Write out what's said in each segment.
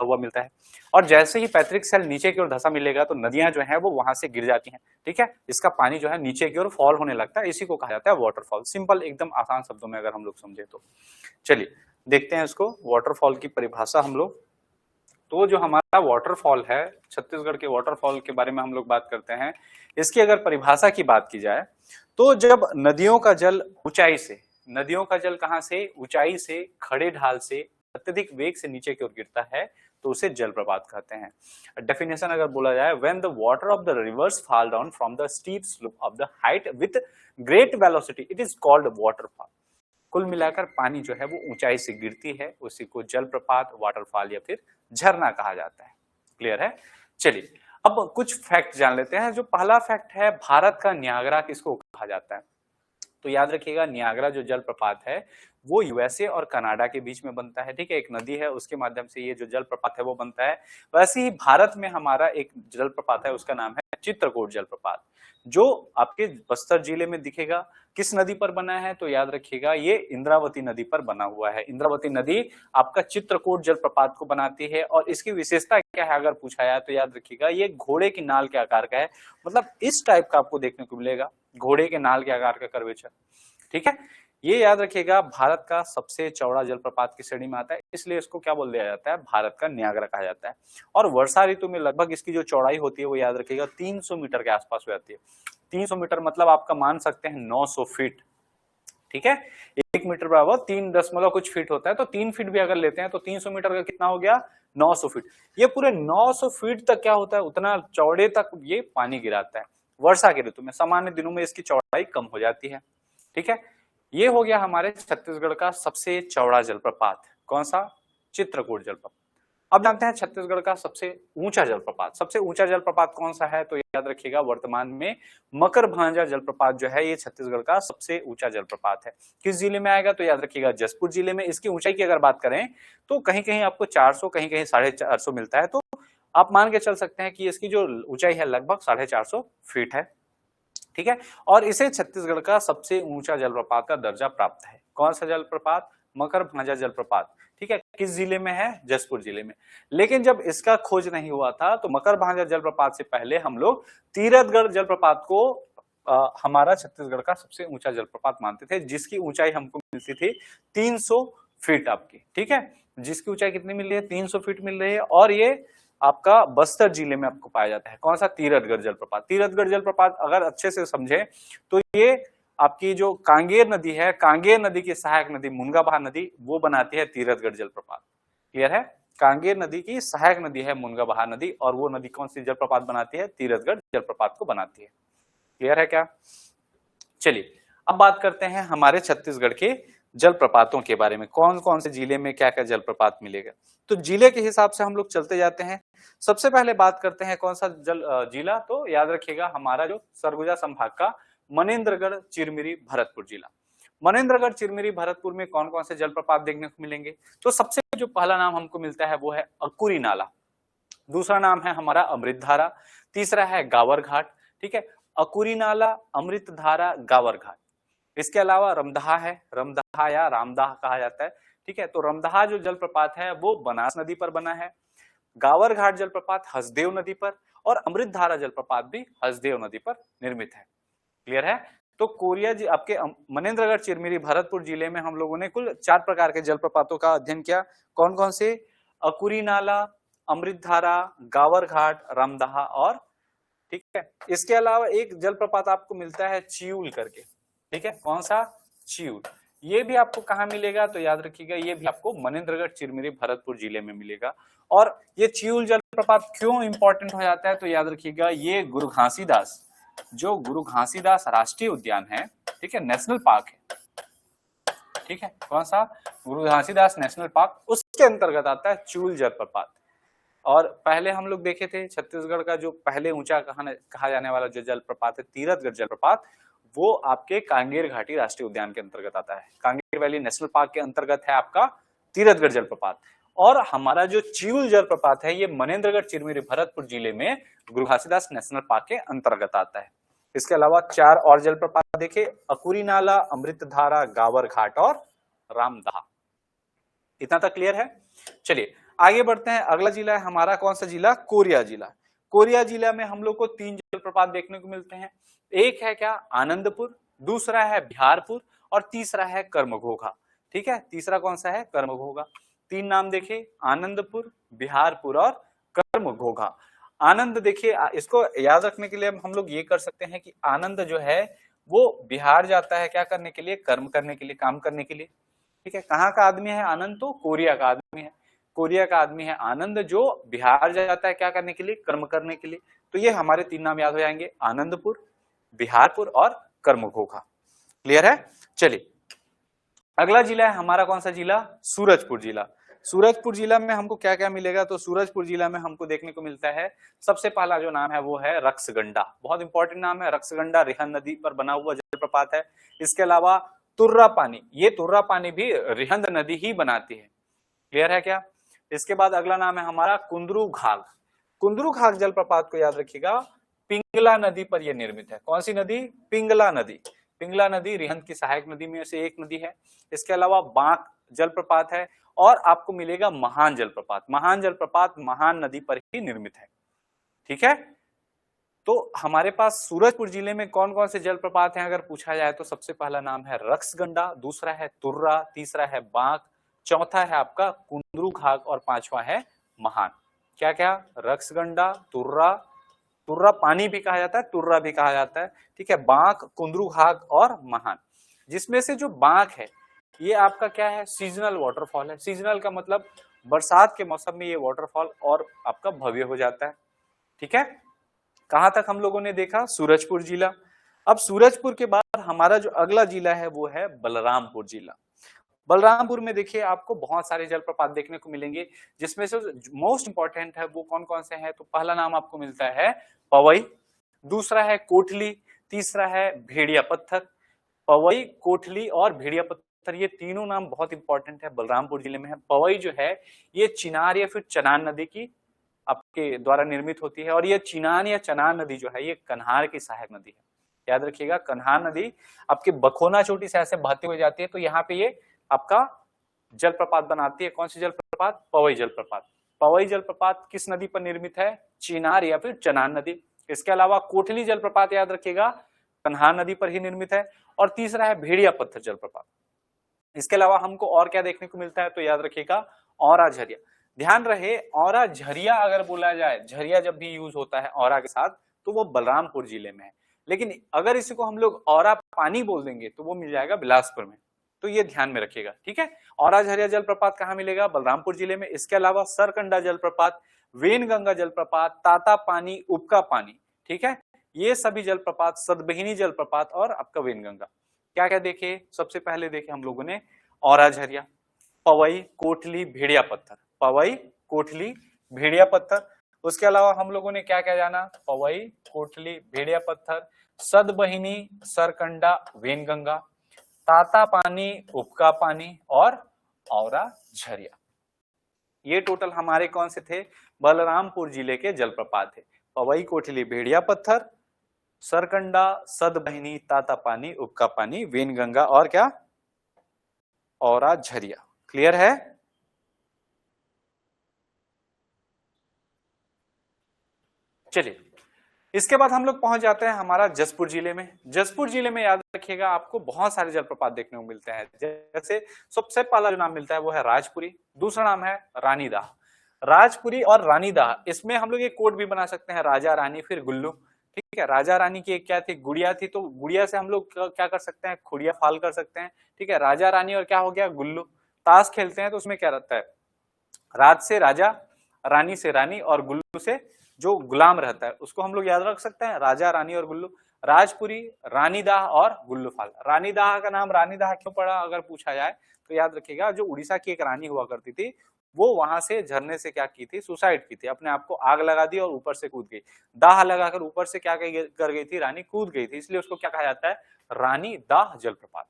हुआ मिलता है। और जैसे ही पैतृक सेल नीचे की ओर धंसा मिलेगा तो नदियां जो है वो वहां से गिर जाती हैं, ठीक है। इसका पानी जो है नीचे की ओर फॉल होने लगता है, इसी को कहा जाता है वाटरफॉल। सिंपल, एकदम आसान शब्दों में अगर हम लोग समझे तो। चलिए देखते हैं इसको, वाटरफॉल की परिभाषा हम लोग। तो जो हमारा वाटरफॉल है, छत्तीसगढ़ के वाटरफॉल के बारे में हम लोग बात करते हैं। इसकी अगर परिभाषा की बात की जाए तो जब नदियों का जल ऊंचाई से, नदियों का जल कहां से, ऊंचाई से, खड़े ढाल से अत्यधिक वेग से नीचे की ओर गिरता है तो उसे जलप्रपात कहते हैं। डेफिनेशन अगर बोला जाए, when the water of the reverse fall down from the steep slope of the height with great velocity it is called waterfall. कुल मिलाकर पानी जो है वो ऊंचाई से गिरती है, उसी को जलप्रपात, वाटरफॉल या फिर झरना कहा जाता है। क्लियर है। चलिए अब कुछ फैक्ट जान लेते हैं। जो पहला फैक्ट है, भारत का न्यागरा किसको कहा जाता है? तो याद रखिएगा, न्यागरा जो जलप्रपात है वो यूएसए और कनाडा के बीच में बनता है, ठीक है। एक नदी है, उसके माध्यम से ये जो जलप्रपात है वो बनता है। वैसे ही भारत में हमारा एक जलप्रपात है, उसका नाम है चित्रकूट जलप्रपात, जो आपके बस्तर जिले में दिखेगा। किस नदी पर बना है? तो याद रखिएगा ये इंद्रावती नदी पर बना हुआ है। इंद्रावती नदी आपका चित्रकूट जलप्रपात को बनाती है। और इसकी विशेषता क्या है अगर पूछा जाए तो याद रखिएगा ये घोड़े की नाल के आकार का है, मतलब इस टाइप का आपको देखने को मिलेगा, घोड़े के नाल के आकार का कर्वेचर, ठीक है। ये याद रखिएगा भारत का सबसे चौड़ा जलप्रपात की श्रेणी में आता है, इसलिए इसको क्या बोल दिया जाता है? भारत का न्यागरा कहा जाता है। और वर्षा ऋतु में लगभग इसकी जो चौड़ाई होती है वो याद रखिएगा 300 मीटर के आसपास हो जाती है। 300 मीटर मतलब आपका मान सकते हैं 900 फीट, ठीक है। 1 मीटर बराबर 3 दशमलव कुछ फीट होता है, तो 3 फीट भी अगर लेते हैं तो 300 मीटर का कितना हो गया? 900 फीट। ये पूरे 900 फीट तक क्या होता है, उतना चौड़े तक ये पानी गिराता है। वर्षा के ऋतु में, सामान्य दिनों में इसकी चौड़ाई कम हो जाती है, ठीक है। ये हो गया हमारे छत्तीसगढ़ का सबसे चौड़ा जलप्रपात, कौन सा? चित्रकूट जलप्रपात। अब जानते हैं छत्तीसगढ़ का सबसे ऊंचा जलप्रपात। सबसे ऊंचा जलप्रपात कौन सा है? तो याद रखिएगा वर्तमान में मकर भांजा जलप्रपात जो है ये छत्तीसगढ़ का सबसे ऊंचा जलप्रपात है। किस जिले में आएगा? तो याद रखिएगा जसपुर जिले में। इसकी ऊंचाई की अगर बात करें तो कहीं कहीं आपको 400, कहीं कहीं 450 मिलता है, तो आप मान के चल सकते हैं कि इसकी जो ऊंचाई है लगभग 450 फीट है, ठीक है। और इसे छत्तीसगढ़ का सबसे ऊंचा जलप्रपात का दर्जा प्राप्त है। कौन सा जलप्रपात? मकर भांजा जलप्रपात, ठीक है। किस जिले में है? जसपुर जिले में। लेकिन जब इसका खोज नहीं हुआ था तो मकर भांजा जलप्रपात से पहले हम लोग तीरथगढ़ जलप्रपात को हमारा छत्तीसगढ़ का सबसे ऊंचा जलप्रपात मानते थे, जिसकी ऊंचाई हमको मिलती थी 300 फीट आपकी, ठीक है। जिसकी ऊंचाई कितनी मिल रही है? 300 फीट मिल रही है। और ये आपका बस्तर जिले में आपको पाया जाता है। कौन सा? तीरथगढ़ जलप्रपात। तीरथगढ़ जलप्रपात अगर अच्छे से समझे तो ये आपकी जो कांगेर नदी है, कांगेर नदी की सहायक नदी मुनगाबहा नदी, वो बनाती है तीरथगढ़ जलप्रपात। क्लियर है। कांगेर नदी की सहायक नदी है मुनगाबहा नदी, और वो नदी कौन सी जलप्रपात बनाती है? तीरथगढ़ जलप्रपात को बनाती है। क्लियर है क्या? चलिए अब बात करते हैं हमारे छत्तीसगढ़ के जलप्रपातों के बारे में। कौन कौन से जिले में क्या क्या जलप्रपात मिलेगा? तो जिले के हिसाब से हम लोग चलते जाते हैं। सबसे पहले बात करते हैं कौन सा जिला? तो याद रखिएगा हमारा जो सरगुजा संभाग का मनेन्द्रगढ़, चिरमिरी, भरतपुर जिला। मनेन्द्रगढ़, चिरमिरी, भरतपुर में कौन कौन से जलप्रपात देखने को मिलेंगे? तो सबसे जो पहला नाम हमको मिलता है वो है अकुरी नाला, दूसरा नाम है हमारा अमृतधारा, तीसरा है गावर घाट, ठीक है। अकुरी नाला, अमृतधारा, गावर घाट। इसके अलावा रमदाहा है, रमदाहा या रामदाह कहा जाता है, ठीक है। तो रमदाहा जो जलप्रपात है वो बनास नदी पर बना है, गावर घाट जलप्रपात हसदेव नदी पर, और अमृतधारा जलप्रपात भी हसदेव नदी पर निर्मित है। क्लियर है। तो कोरिया जी आपके मनेन्द्रगढ़, चिरमिरी, भरतपुर जिले में हम लोगों ने कुल 4 प्रकार के जलप्रपातों का अध्ययन किया। कौन कौन से? अकुरी नाला, अमृतधारा, गावर घाट, रामदाहा, और ठीक है। इसके अलावा एक जलप्रपात आपको मिलता है चियूल करके, ठीक है। कौन सा? चियूल। ये भी आपको कहाँ मिलेगा? तो याद रखिएगा ये भी आपको मनेन्द्रगढ़, चिरमिरी, भरतपुर जिले में मिलेगा। और ये चियूल जलप्रपात क्यों इंपॉर्टेंट हो जाता है? तो याद रखिएगा ये गुरु घासीदास, जो गुरु घासीदास राष्ट्रीय उद्यान है, ठीक है, नेशनल पार्क है, ठीक है। कौन सा? गुरु घासीदास नेशनल पार्क, उसके अंतर्गत आता है चियूल जलप्रपात। और पहले हम लोग देखे थे छत्तीसगढ़ का जो पहले ऊंचा कहा जाने वाला जो जलप्रपात है तीरथगढ़ जलप्रपात, वो आपके कांगेर घाटी राष्ट्रीय उद्यान के अंतर्गत आता है। कांगेर वैली नेशनल पार्क के अंतर्गत है आपका तीरथगढ़ जलप्रपात। और हमारा जो चियूल जलप्रपात है ये मनेन्द्रगढ़, चिरमिरी, भरतपुर जिले में गुरु घासीदास नेशनल पार्क के अंतर्गत आता है। इसके अलावा 4 और जलप्रपात देखे, अकुरी नाला, अमृतधारा, गावर घाट और रामदाहा। इतना तक क्लियर है। चलिए आगे बढ़ते हैं, अगला जिला है हमारा कौन सा जिला, कोरिया जिला। कोरिया जिला में हम लोग को 3 जलप्रपात देखने को मिलते हैं। एक है क्या, आनंदपुर, दूसरा है बिहारपुर और तीसरा है कर्मघोघा। ठीक है, तीसरा कौन सा है, कर्मघोघा। 3 नाम देखे, आनंदपुर, बिहारपुर और कर्मघोघा। आनंद देखिए, इसको याद रखने के लिए हम लोग ये कर सकते हैं कि आनंद जो है वो बिहार जाता है क्या करने के लिए, कर्म करने के लिए, काम करने के लिए। ठीक है, कहाँ का आदमी है आनंद, तो कोरिया का आदमी है। कोरिया का आदमी है आनंद, जो बिहार जाता है क्या करने के लिए, कर्म करने के लिए। तो ये हमारे 3 नाम याद हो जाएंगे, आनंदपुर, बिहारपुर और कर्मघोघा। क्लियर है। चलिए अगला जिला है हमारा कौन सा जिला, सूरजपुर जिला। सूरजपुर जिला में हमको क्या क्या मिलेगा, तो सूरजपुर जिला में हमको देखने को मिलता है, सबसे पहला जो नाम है वो है रक्सगंडा। बहुत इंपॉर्टेंट नाम है रक्सगंडा, रिहंद नदी पर बना हुआ जलप्रपात है। इसके अलावा तुर्रा पानी, ये तुर्रा पानी भी रिहंद नदी ही बनाती है। क्लियर है क्या। इसके बाद अगला नाम है हमारा कुंदरू घाघ। कुंदरू घाघ जलप्रपात को याद रखिएगा, पिंगला नदी पर यह निर्मित है। कौन सी नदी, पिंगला नदी। पिंगला नदी रिहंद की सहायक नदी में से एक नदी है। इसके अलावा बांक जलप्रपात है और आपको मिलेगा महान जलप्रपात। महान जलप्रपात महान नदी पर ही निर्मित है। ठीक है, तो हमारे पास सूरजपुर जिले में कौन कौन से जलप्रपात हैं अगर पूछा जाए तो सबसे पहला नाम है रक्सगंडा, दूसरा है तुर्रा, तीसरा है बांक, चौथा है आपका कुंदरू घाघ और पांचवा है महान। क्या क्या, रक्सगंडा, तुर्रा, तुर्रा पानी भी कहा जाता है, तुर्रा भी कहा जाता है। ठीक है, बांक, कुंदरू घाघ और महान। जिसमें से जो बांक है ये आपका क्या है, सीजनल वाटरफॉल है। सीजनल का मतलब बरसात के मौसम में ये वाटरफॉल और आपका भव्य हो जाता है। ठीक है, कहां तक हम लोगों ने देखा, सूरजपुर जिला। अब सूरजपुर के बाद हमारा जो अगला जिला है वो है बलरामपुर जिला। बलरामपुर में देखिए आपको बहुत सारे जलप्रपात देखने को मिलेंगे, जिसमें से मोस्ट इंपॉर्टेंट है वो कौन कौन से हैं, तो पहला नाम आपको मिलता है पवई, दूसरा है कोठली, तीसरा है भेड़िया पत्थर। पवई, कोठली और भेड़िया पत्थर, ये तीनों नाम बहुत इंपॉर्टेंट है, बलरामपुर जिले में है। पवई जो है ये चिनार या फिर चनान नदी की आपके द्वारा निर्मित होती है, और ये चिनान या चनान नदी जो है ये कन्हार की सहायक नदी है। याद रखिएगा, कन्हार नदी आपके बखोना चोटी से ऐसे बहती हुई जाती है, तो यहाँ पे ये आपका जलप्रपात बनाती है। कौन सी जलप्रपात, पवई जलप्रपात। पवई जलप्रपात किस नदी पर निर्मित है, चिनार या फिर चनान नदी। इसके अलावा कोठली जलप्रपात याद रखिएगा कन्हार नदी पर ही निर्मित है, और तीसरा है भेड़िया पत्थर जलप्रपात। इसके अलावा हमको और क्या देखने को मिलता है, तो याद रखिएगा औरा झरिया। ध्यान रहे, औरा झरिया अगर बोला जाए, झरिया जब भी यूज होता है औरा के साथ तो वो बलरामपुर जिले में है, लेकिन अगर इसी को हम लोग औरा पानी बोल देंगे तो वो मिल जाएगा बिलासपुर में। तो ये ध्यान में रखिएगा। ठीक है, औरा झरिया जलप्रपात कहाँ मिलेगा, बलरामपुर जिले में। इसके अलावा सरकंडा जलप्रपात, वेनगंगा जलप्रपात, ताता पानी, उपका पानी, ठीक है, ये सभी जलप्रपात, सदबहिनी जलप्रपात और आपका वेनगंगा। क्या क्या देखे, सबसे पहले देखे हम लोगों ने औरा झरिया, पवई, कोठली, भेड़िया पत्थर। पवई, कोठली, भेड़िया पत्थर। उसके अलावा हम लोगों ने क्या क्या जाना, पवई, कोठली, भेड़िया पत्थर, सदबहिनी, सरकंडा, वेनगंगा, ताता पानी, उपका पानी और औरा झरिया। ये टोटल हमारे कौन से थे, बलरामपुर जिले के जलप्रपात थे। पवई, कोठली, भेड़िया पत्थर, सरकंडा, सदबहिनी, ताता पानी, उपका पानी, वेनगंगा और क्या, औरा झरिया। क्लियर है। चलिए इसके बाद हम लोग पहुंच जाते हैं हमारा जसपुर जिले में। जसपुर जिले में याद रखिएगा आपको बहुत सारे जलप्रपात देखने को मिलते हैं। जैसे सबसे पहला जो नाम मिलता है वो है राजपुरी, दूसरा नाम है रानीदाह। राजपुरी और रानीदाह, इसमें हम लोग एक कोड भी बना सकते हैं, राजा रानी फिर गुल्लू। ठीक है, राजा रानी की एक क्या थी, गुड़िया थी, तो गुड़िया से हम लोग क्या कर सकते हैं, खुड़िया फाल कर सकते हैं। ठीक है, राजा रानी और क्या हो गया, गुल्लू। ताश खेलते हैं तो उसमें क्या रहता है, राज से राजा, रानी से रानी और गुल्लू से जो गुलाम रहता है उसको हम लोग याद रख सकते हैं, राजा रानी और गुल्लू। राजपुरी, रानीदाह और गुल्लूफाल। रानीदाह का नाम रानीदाह क्यों पड़ा अगर पूछा जाए तो याद रखिएगा, जो उड़ीसा की एक रानी हुआ करती थी वो वहां से झरने से क्या की थी, सुसाइड की थी, अपने आप को आग लगा दी और ऊपर से कूद गई। दाह लगाकर ऊपर से क्या कर गई थी, रानी कूद गई थी, इसलिए उसको क्या कहा जाता है, रानी दाह जलप्रपात।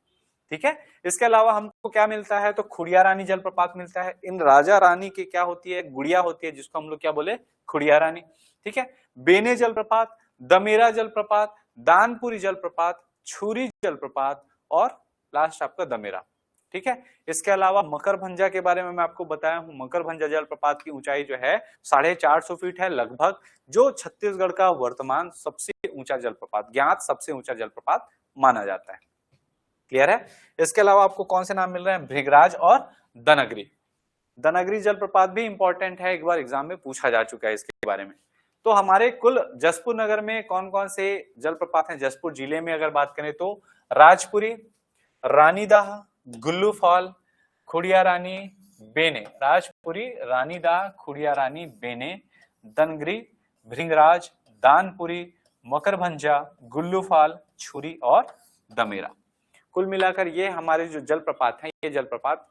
ठीक है, इसके अलावा हमको क्या मिलता है, तो खुड़िया रानी जलप्रपात मिलता है। इन राजा रानी की क्या होती है, गुड़िया होती है, जिसको हम लोग क्या बोले, खुड़िया रानी। ठीक है, बेने जलप्रपात, दमेरा जलप्रपात, दानपुरी जलप्रपात, छुरी जलप्रपात और लास्ट आपका दमेरा। ठीक है। इसके अलावा मकरभंजा के बारे में मैं आपको बताया हूं, मकरभंजा जलप्रपात की ऊंचाई जो है 450 फीट है लगभग, जो छत्तीसगढ़ का वर्तमान सबसे ऊंचा जलप्रपात, ज्ञात सबसे ऊंचा जलप्रपात माना जाता है। क्लियर है। इसके अलावा आपको कौन से नाम मिल रहे हैं, भृगराज और दनगरी। दनगरी जलप्रपात भी इंपॉर्टेंट है, एक बार एग्जाम में पूछा जा चुका है इसके बारे में। तो हमारे कुल जसपुर नगर में कौन कौन से जलप्रपात हैं, जसपुर जिले में अगर बात करें तो राजपुरी, रानीदाह, गुल्लू फॉल, खुड़िया रानी, बेने, राजपुरी, रानीदाह, खुड़िया रानी, बेने, दनगरी, भृंगराज, दानपुरी, मकरभंजा, गुल्लू फॉल, छुरी और दमेरा। कुल मिलाकर ये हमारे जो जलप्रपात हैं, ये जलप्रपात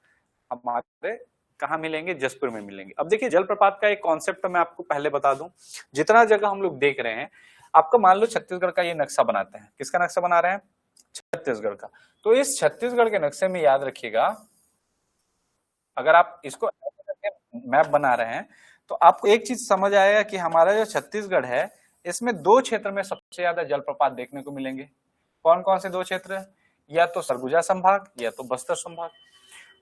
हमारे कहाँ मिलेंगे, जसपुर में मिलेंगे। अब देखिए जलप्रपात का एक कॉन्सेप्ट मैं आपको पहले बता दूं, जितना जगह हम लोग देख रहे हैं, आपको मान लो छत्तीसगढ़ का ये नक्शा बनाते हैं, किसका नक्शा बना रहे हैं, छत्तीसगढ़ का। तो इस छत्तीसगढ़ के नक्शे में याद रखिएगा, अगर आप इसको मैप बना रहे हैं तो आपको एक चीज समझ आएगा कि हमारा जो छत्तीसगढ़ है, इसमें दो क्षेत्र में सबसे ज्यादा जलप्रपात देखने को मिलेंगे। कौन कौन से दो क्षेत्र, या तो सरगुजा संभाग या तो बस्तर संभाग।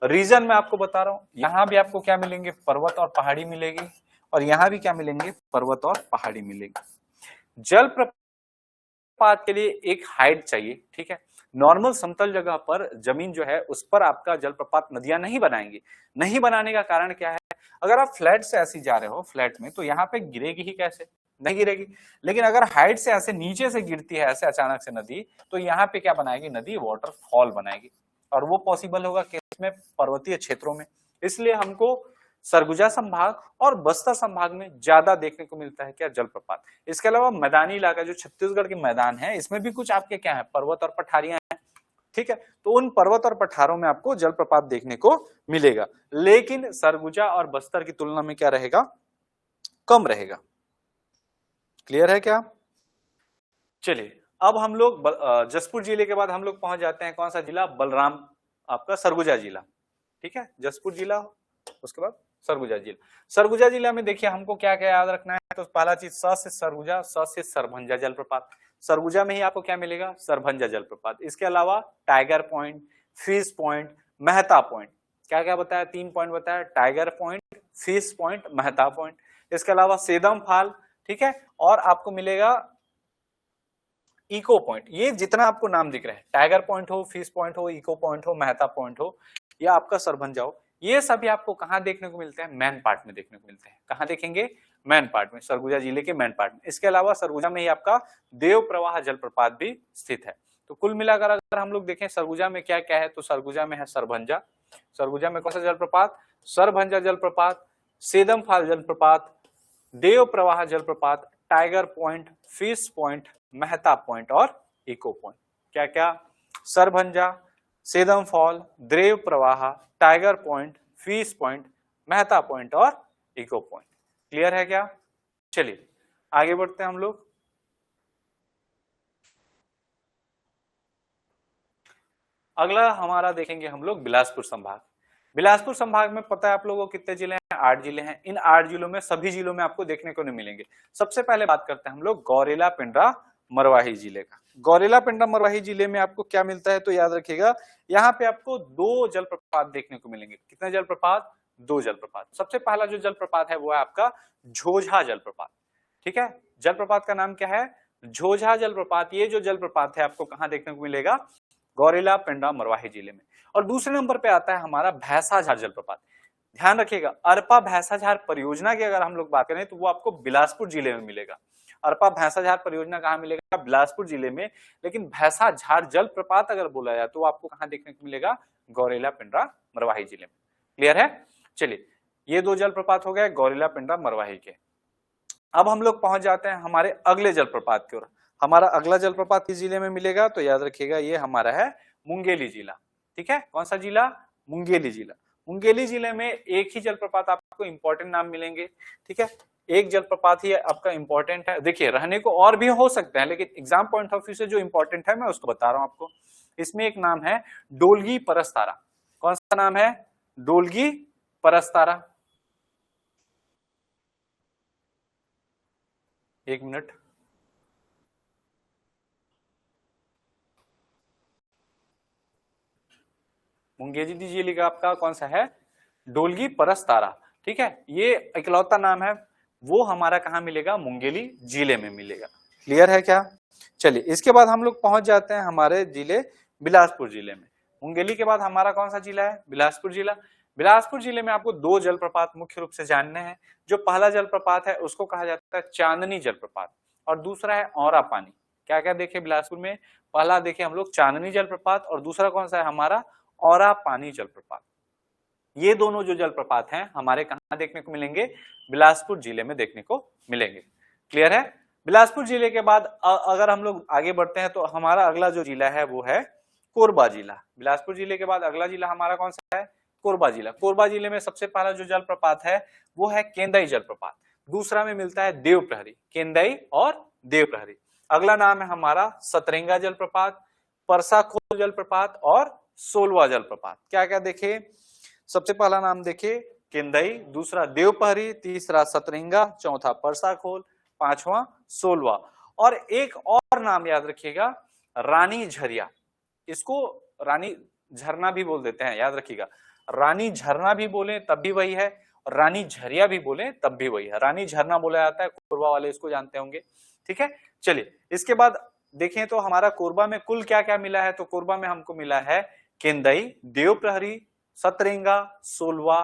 रीजन मैं आपको बता रहा हूं, यहां भी आपको क्या मिलेंगे, पर्वत और पहाड़ी मिलेगी, और यहां भी क्या मिलेंगे, पर्वत और पहाड़ी मिलेगी। जलप्रपात के लिए एक हाइट चाहिए, ठीक है। नॉर्मल समतल जगह पर जमीन जो है उस पर आपका जलप्रपात नदियां नहीं बनाएंगी। नहीं बनाने का कारण क्या है, अगर आप फ्लैट से ऐसी जा रहे हो फ्लैट में, तो यहाँ पे गिरेगी ही कैसे, नहीं गिरेगी। लेकिन अगर हाइट से ऐसे नीचे से गिरती है ऐसे अचानक से नदी, तो यहाँ पे क्या बनाएगी, नदी वाटरफॉल बनाएगी, और वो पॉसिबल होगा किसमें, पर्वतीय क्षेत्रों में। इसलिए हमको सरगुजा संभाग और बस्तर संभाग में ज्यादा देखने को मिलता है क्या, जलप्रपात। इसके अलावा मैदानी इलाका जो छत्तीसगढ़ के मैदान है, इसमें भी कुछ आपके क्या है, पर्वत और पठारियां हैं, ठीक है। तो उन पर्वत और पठारों में आपको जलप्रपात देखने को मिलेगा, लेकिन सरगुजा और बस्तर की तुलना में क्या रहेगा, कम रहेगा। क्लियर है क्या। चलिए अब हम लोग जसपुर जिले के बाद हम लोग पहुंच जाते हैं कौन सा जिला, बलराम, आपका सरगुजा जिला, ठीक है। जसपुर जिला, उसके बाद सरगुजा जिला। सरगुजा जिला में देखिए हमको क्या क्या याद रखना है, तो पहला चीज स से सरगुजा, स से सरभंजा जलप्रपात। सरगुजा में ही आपको क्या मिलेगा, सरभंजा जलप्रपात। इसके अलावा tiger point, fish point, Mehta point, क्या क्या बताया, 3 पॉइंट बताया, tiger point, fish point, Mehta point. इसके अलावा सेदम फाल, ठीक है, और आपको मिलेगा इको पॉइंट। ये जितना आपको नाम दिख रहा है, टाइगर पॉइंट हो, फिश पॉइंट हो, इको पॉइंट हो, मेहता पॉइंट हो, या आपका सरभंजा हो, ये सभी आपको कहां देखने को मिलते हैं, मैन पार्ट में देखने को मिलते हैं। कहां देखेंगे, मैन पार्ट में, सरगुजा जिले के मैन पार्ट में। इसके अलावा सरगुजा में ही आपका देव प्रवाह जलप्रपात भी स्थित है। तो कुल मिलाकर अगर हम लोग देखें सरगुजा में क्या क्या है, तो सरगुजा में है सरभंजा, सरगुजा में कौन सा जलप्रपात, सरभंजा जलप्रपात, सेदमफाल जलप्रपात, देव प्रवाह जलप्रपात, tiger point, fish point, Mehta point और इको पॉइंट। क्या क्या, सरभंजा, सेदम फॉल, देव प्रवाह, tiger point, fish point, Mehta point और इको पॉइंट। क्लियर है क्या। चलिए आगे बढ़ते हैं हम लोग। अगला हमारा देखेंगे हम लोग बिलासपुर संभाग। बिलासपुर संभाग में पता है आप लोगों को कितने जिले हैं, 8 जिले हैं। इन 8 जिलों में सभी जिलों में आपको देखने को नहीं मिलेंगे। सबसे पहले बात करते हैं हम लोग गौरेला पिंडरा मरवाही जिले का। गौरेला पिंडरा मरवाही जिले में आपको क्या मिलता है, तो याद रखिएगा यहाँ पे आपको 2 जलप्रपात देखने को मिलेंगे। कितने जलप्रपात, 2 जलप्रपात। सबसे पहला जो जलप्रपात है वो है आपका झोझा जलप्रपात, ठीक है। जलप्रपात का नाम क्या है, झोझा जलप्रपात। ये जो जलप्रपात है आपको कहाँ देखने को मिलेगा, गौरेला पिंडरा मरवाही जिले में। और दूसरे नंबर पे आता है हमारा भैंसाझार जलप्रपात। ध्यान रखिएगा, अरपा भैंसाझार परियोजना की अगर हम लोग बात करें तो वो आपको बिलासपुर जिले में मिलेगा। अरपा भैंसाझार परियोजना कहाँ मिलेगा, बिलासपुर जिले में। लेकिन भैंसाझार जलप्रपात अगर बोला जाए तो आपको कहाँ देखने को मिलेगा, गौरेला पिंडरा मरवाही जिले में। क्लियर है। चलिए ये 2 जलप्रपात हो गए गौरेला पिंडरा मरवाही के। अब हम लोग पहुंच जाते हैं हमारे अगले जलप्रपात की ओर। हमारा अगला जलप्रपात किस जिले में मिलेगा, तो याद रखिएगा ये हमारा है मुंगेली जिला, ठीक है। कौन सा जिला, मुंगेली जिला। मुंगेली जिले में एक ही जलप्रपात आपको इंपॉर्टेंट नाम मिलेंगे, ठीक है। एक जलप्रपात ही आपका इंपॉर्टेंट है। देखिए रहने को और भी हो सकते हैं, लेकिन एग्जाम पॉइंट ऑफ व्यू से जो इंपॉर्टेंट है मैं उसको बता रहा हूं आपको। इसमें एक नाम है डोलगी परस्तारा। कौन सा नाम है, डोलगी परस्तारा। एक मिनट, मुंगेली जिले का आपका कौन सा है, डोलगी परस्तारा, ठीक है, ये इकलौता नाम है, वो हमारा कहाँ मिलेगा, मुंगेली जिले में मिलेगा। क्लियर है क्या? चलिए इसके बाद हम लोग पहुंच जाते हैं हमारे जिले बिलासपुर जिले में। मुंगेली के बाद हमारा कौन सा जिला है, बिलासपुर जिला। बिलासपुर जिले में आपको दो जलप्रपात मुख्य रूप से जानने हैं। जो पहला जलप्रपात है उसको कहा जाता है चांदनी जलप्रपात और दूसरा है औरा पानी। क्या क्या देखे बिलासपुर में, पहला देखे हम लोग चांदनी जलप्रपात और दूसरा कौन सा है हमारा औरा पानी जलप्रपात। ये दोनों जो जलप्रपात हैं हमारे कहां देखने को मिलेंगे, बिलासपुर जिले में देखने को मिलेंगे। क्लियर है? बिलासपुर जिले के बाद अगर हम लोग आगे बढ़ते हैं तो हमारा अगला जो जिला है वो है कोरबा जिला। बिलासपुर जिले के बाद अगला जिला हमारा कौन सा है, कोरबा जिला। कोरबा जिले में सबसे पहला जो जलप्रपात है वो है केंदई जलप्रपात, दूसरा में मिलता है देवप्रहरी, केंदई और देवप्रहरी। अगला नाम है हमारा सतरंगा जलप्रपात, परसाखोल जलप्रपात और सोलवा जलप्रपात। क्या क्या देखे, सबसे पहला नाम देखे केंदई, दूसरा देवप्रहरी, तीसरा सतरंगा, चौथा परसाखोल, पांचवा सोलवा। और एक और नाम याद रखिएगा, रानी झरिया। इसको रानी झरना भी बोल देते हैं, याद रखिएगा। रानी झरना भी बोले तब भी वही है और रानी झरिया भी बोले तब भी वही है। रानी झरना बोला जाता है, कोरबा वाले इसको जानते होंगे। ठीक है, चलिए इसके बाद देखें तो हमारा कोरबा में कुल क्या क्या मिला है। तो कोरबा में हमको मिला है केंदई, देवप्रहरी, सतरंगा, सोलवा,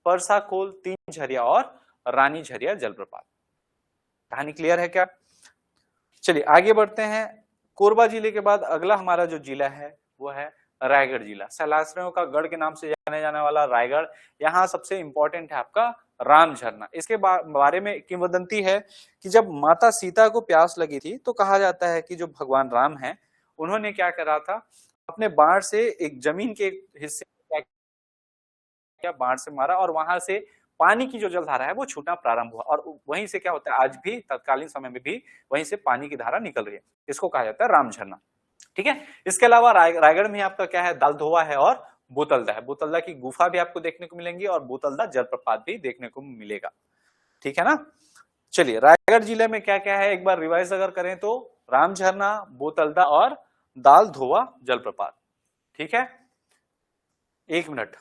परसाखोल, तीन झरिया और रानी झरिया जलप्रपात। कहानी क्लियर है क्या? चलिए आगे बढ़ते हैं। कोरबा जिले के बाद अगला हमारा जो जिला है वो है रायगढ़ जिला। सैलासरियों का गढ़ के नाम से जाने जाने वाला रायगढ़। यहाँ सबसे इंपॉर्टेंट है आपका राम झरना। इसके बारे में किंवदंती है कि जब माता सीता को प्यास लगी थी तो कहा जाता है कि जो भगवान राम हैं उन्होंने क्या करा था, अपने बाण से एक जमीन के हिस्से क्या बाण से मारा और वहां से पानी की जो जलधारा है वो छूटना प्रारंभ हुआ और वहीं से क्या होता है, आज भी तत्कालीन समय में भी वहीं से पानी की धारा निकल रही है। इसको कहा जाता है राम झरना। ठीक है, इसके अलावा रायगढ़ में आपका क्या है, दालधोवा है और बोतलदा है। बोतलदा की गुफा भी आपको देखने को मिलेंगी और बोतलदा जलप्रपात भी देखने को मिलेगा। ठीक है ना? चलिए रायगढ़ जिले में क्या क्या है एक बार रिवाइज अगर करें तो राम झरना, बोतलदा और दालधोवा जलप्रपात। ठीक है, एक मिनट।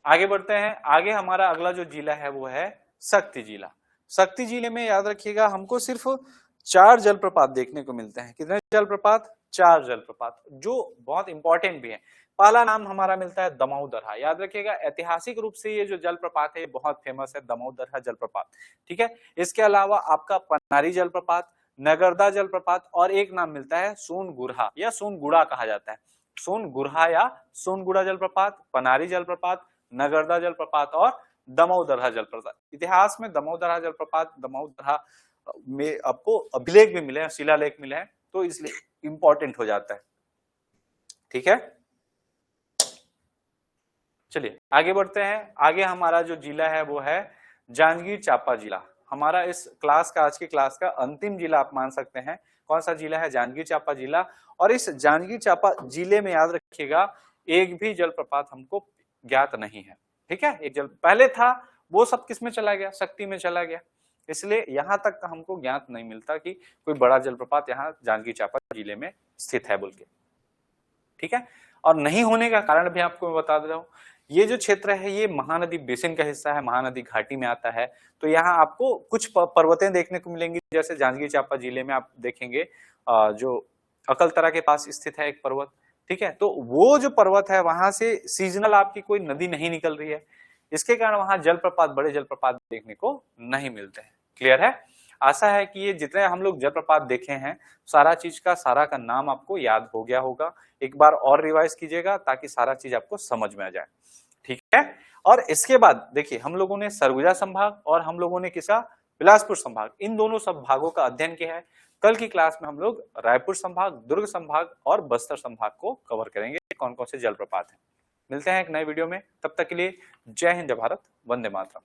आगे बढ़ते हैं। आगे हमारा अगला जो जिला है वो है शक्ति जिला। शक्ति जिले में याद रखिएगा हमको सिर्फ 4 जलप्रपात देखने को मिलते हैं। कितने जलप्रपात? 4 जलप्रपात, जो बहुत इंपॉर्टेंट भी है। पहला नाम हमारा मिलता है दमाऊ दरहा। याद रखिएगा ऐतिहासिक रूप से ये जो जलप्रपात है बहुत फेमस है, दमाऊ दरहा जलप्रपात। ठीक है, इसके अलावा आपका पनारी जलप्रपात, नगरदा जलप्रपात और एक नाम मिलता है सोनगुरहा या सोनगुड़ा कहा जाता है। सोनगुरहा या सोनगुड़ा जलप्रपात, पनारी जलप्रपात, नगरदा जलप्रपात और दमाऊ दरहा जलप्रपात। इतिहास में दमाऊ दरहा जलप्रपात, दमाऊ दरहा में आपको अभिलेख भी मिले हैं, शिलालेख मिले हैं, तो इसलिए इंपॉर्टेंट हो जाता है। ठीक है, चलिए आगे बढ़ते हैं। आगे हमारा जो जिला है वो है जांजगीर चांपा जिला। हमारा इस क्लास का, आज की क्लास का अंतिम जिला आप मान सकते हैं। कौन सा जिला है? जांजगीर चांपा जिला। और इस जांजगीर चांपा जिले में याद रखिएगा एक भी जलप्रपात हमको ज्ञात नहीं है। ठीक है, एक जल पहले था वो सब किस में चला गया, शक्ति में चला गया, इसलिए यहां तक हमको ज्ञात नहीं मिलता कि कोई बड़ा जलप्रपात यहाँ जांजगीर चांपा जिले में स्थित है बोल के। ठीक है, और नहीं होने का कारण भी आपको मैं बता दे रहा हूँ। ये जो क्षेत्र है ये महानदी बेसिन का हिस्सा है, महानदी घाटी में आता है। तो यहाँ आपको कुछ पर्वतें देखने को मिलेंगी, जैसे जांजगीर चांपा जिले में आप देखेंगे जो अकलतरा के पास स्थित है एक पर्वत। ठीक है, तो वो जो पर्वत है वहां से सीजनल आपकी कोई नदी नहीं निकल रही है, इसके कारण वहां जलप्रपात, बड़े जलप्रपात देखने को नहीं मिलते हैं। क्लियर है? आशा है कि ये जितने हम लोग जलप्रपात देखे हैं सारा चीज का सारा का नाम आपको याद हो गया होगा। एक बार और रिवाइज कीजिएगा ताकि सारा चीज आपको समझ में आ जाए। ठीक है, और इसके बाद देखिए हम लोगों ने सरगुजा संभाग और हम लोगों ने किसा, बिलासपुर संभाग, इन दोनों संभागों का अध्ययन किया है। कल की क्लास में हम लोग रायपुर संभाग, दुर्ग संभाग और बस्तर संभाग को कवर करेंगे, कौन कौन से जलप्रपात हैं। मिलते हैं एक नए वीडियो में, तब तक के लिए जय हिंद, जय भारत, वंदे मातरम।